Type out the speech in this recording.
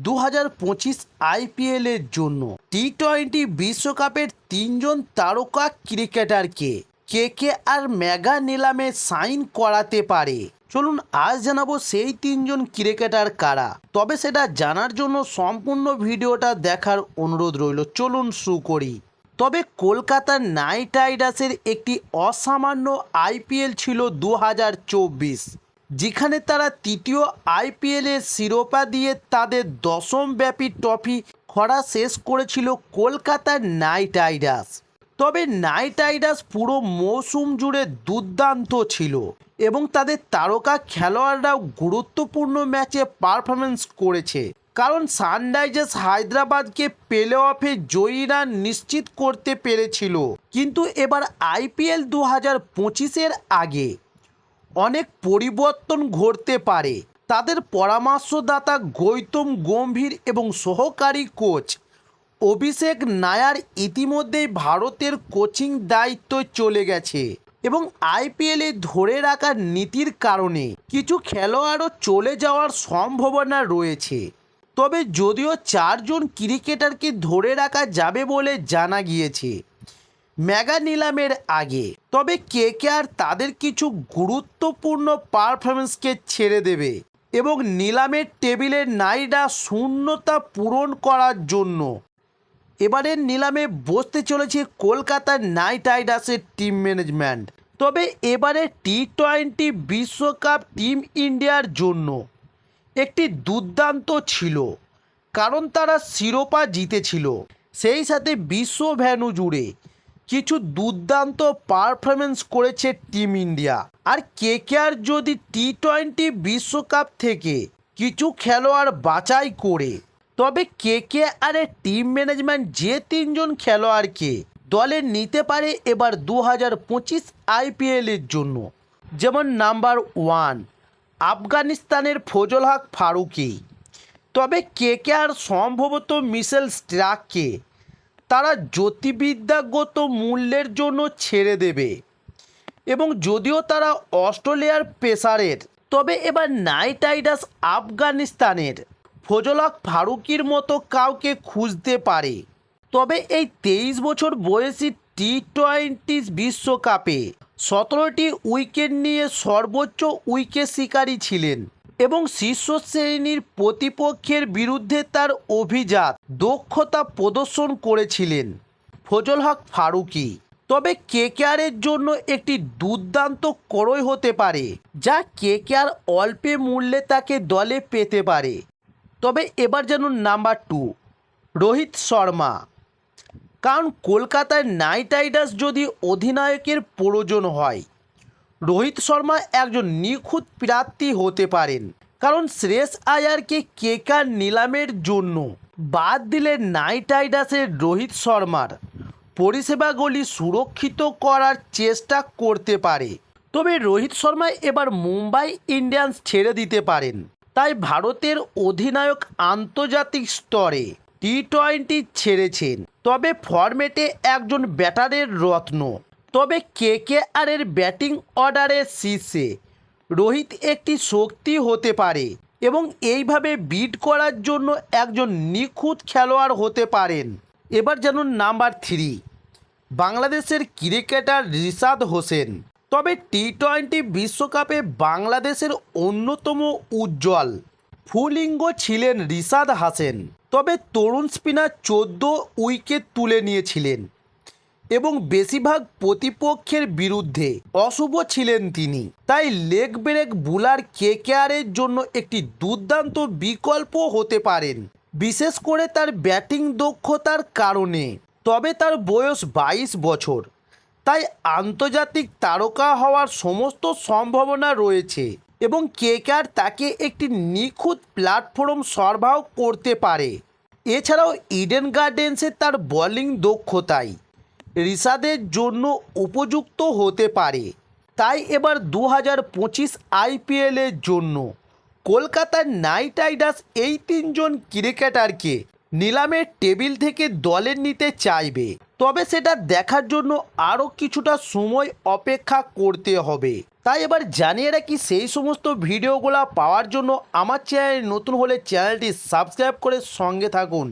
2025 আইপিএলের জন্য টি-20 বিশ্বকাপের তিনজন তারকা ক্রিকেটারকে কেকেআর মেগা নিলামে সাইন করাতে পারে। চলুন আজ জানাবো সেই তিনজন ক্রিকেটার কারা। তবে সেটা জানার জন্য সম্পূর্ণ ভিডিওটা দেখার অনুরোধ রইল। চলুন শুরু করি। তবে কলকাতা নাইট রাইডার্সের একটি অসামান্য আইপিএল ছিল 2024, যেখানে তারা তৃতীয় আইপিএলের শিরোপা দিয়ে তাদের দশমব্যাপী ট্রফি খরা শেষ করেছিল কলকাতা নাইট রাইডার্স। তবে নাইট রাইডার্স পুরো মৌসুম জুড়ে দুর্দান্ত ছিল এবং তাদের তারকা খেলোয়াড়রাও গুরুত্বপূর্ণ ম্যাচে পারফরমেন্স করেছে, কারণ সানরাইজার্স হায়দ্রাবাদকে প্লে অফে জয়ী রান নিশ্চিত করতে পেরেছিল। কিন্তু এবার আইপিএল 2025-এর আগে অনেক পরিবর্তন ঘটতে পারে। তাদের পরামর্শদাতা গৌতম গম্ভীর এবং সহকারী কোচ অভিষেক নায়ার ইতিমধ্যেই ভারতের কোচিং দায়িত্ব চলে গেছে এবং আইপিএলে ধরে রাখার নীতির কারণে কিছু খেলোয়াড়ও চলে যাওয়ার সম্ভাবনা রয়েছে। তবে যদিও চারজন ক্রিকেটারকে ধরে রাখা যাবে বলে জানা গিয়েছে মেগা নিলামের আগে, তবে কেকেআর তাদের কিছু গুরুত্বপূর্ণ পারফরমেন্সকে ছেড়ে দেবে এবং নিলামের টেবিলের নাইডা শূন্যতা পূরণ করার জন্য এবারের নিলামে বসতে চলেছে কলকাতা নাইট রাইডার্সের টিম ম্যানেজমেন্ট। তবে এবারে টি-20 বিশ্বকাপ টিম ইন্ডিয়ার জন্য একটি দুর্দান্ত ছিল, কারণ তারা শিরোপা জিতেছিল, সেই সাথে বিশ্ব ভেন্যু জুড়ে কিছু দুর্দান্ত পারফরমেন্স করেছে টিম ইন্ডিয়া। আর কেকেআর যদি টি-20 বিশ্বকাপ থেকে কিছু খেলোয়াড় বাছাই করে, তবে কেকেআরের টিম ম্যানেজমেন্ট যে তিনজন খেলোয়াড়কে দলে নিতে পারে এবার 2025 আইপিএলের জন্য, যেমন নাম্বার 1 আফগানিস্তানের ফজল হক ফারুকি। তবে কেকেআর সম্ভবত মিশেল স্টার্ককে তারা জ্যোতির্বিদ্যাগত মূল্যের জন্য ছেড়ে দেবে এবং যদিও তারা অস্ট্রেলিয়ার পেসারের, তবে এবার নাইট রাইডার্স আফগানিস্তানের ফজল হক ফারুকির মতো কাউকে খুঁজতে পারে। তবে এই 23 বছর বয়সী টি-20 বিশ্বকাপে 17টি উইকেট নিয়ে সর্বোচ্চ উইকেট শিকারী ছিলেন এবং শীর্ষ শ্রেণীর প্রতিপক্ষের বিরুদ্ধে তার অভিজাত দক্ষতা প্রদর্শন করেছিলেন ফজল হক ফারুকি। তবে কেকেআরের জন্য একটি দুর্দান্ত ক্রয় হতে পারে, যা কেকেআর অল্প মূল্যে তাকে দলে পেতে পারে। তবে এবার জানুন নাম্বার 2 রোহিত শর্মা। কারণ কলকাতার নাইট রাইডার্স যদি অধিনায়কের প্রয়োজন হয়, রোহিত শর্মা একজন নিখুঁত প্রার্থী হতে পারেন। কারণ শ্রেয়স আয়ারকে কেকেআর নিলামের জন্য বাদ দিলে নাইট রাইডার্সের রোহিত শর্মার পরিষেবাগুলি সুরক্ষিত করার চেষ্টা করতে পারে। তবে রোহিত শর্মা এবার মুম্বাই ইন্ডিয়ান্স ছেড়ে দিতে পারেন। তাই ভারতের অধিনায়ক আন্তর্জাতিক স্তরে টি-20 ছেড়েছেন, তবে ফরম্যাটে একজন ব্যাটারের রত্ন। তবে কেকেআরের ব্যাটিং অর্ডারের শীর্ষে রোহিত একটি শক্তি হতে পারে এবং এইভাবে বিট করার জন্য একজন নিখুঁত খেলোয়াড় হতে পারেন। এবার জানুন নাম্বার 3 বাংলাদেশের ক্রিকেটার রিশাদ হোসেন। তবে টি-20 বিশ্বকাপে বাংলাদেশের অন্যতম উজ্জ্বল ফুলিঙ্গ ছিলেন রিশাদ হোসেন। তবে তরুণ স্পিনার 14 উইকেট তুলে নিয়েছিলেন এবং বেশিরভাগ প্রতিপক্ষের বিরুদ্ধে অশুভ ছিলেন তিনি। তাই লেগ ব্রেক বোলার কেকেআরের জন্য একটি দুর্দান্ত বিকল্প হতে পারেন, বিশেষ করে তার ব্যাটিং দক্ষতার কারণে। তবে তার বয়স 22 বছর, তাই আন্তর্জাতিক তারকা হওয়ার সমস্ত সম্ভাবনা রয়েছে এবং কেকেআর তাকে একটি নিখুঁত প্ল্যাটফর্ম সরবরাহ করতে পারে। এছাড়াও ইডেন গার্ডেন্সে তার বোলিং দক্ষতাই রিশাদের জন্য উপযুক্ত হতে পারে। তাই এবার 2025 আইপিএলের জন্য কলকাতা নাইট রাইডার্স এই তিনজন ক্রিকেটারকে নিলামের টেবিল থেকে দলে নিতে চাইবে। তবে সেটা দেখার জন্য আরও কিছুটা সময় অপেক্ষা করতে হবে। তাই এবার জানিয়ে রাখি, সেই সমস্ত ভিডিওগুলো পাওয়ার জন্য আমার চ্যানেল নতুন হলে চ্যানেলটি সাবস্ক্রাইব করে সঙ্গে থাকুন।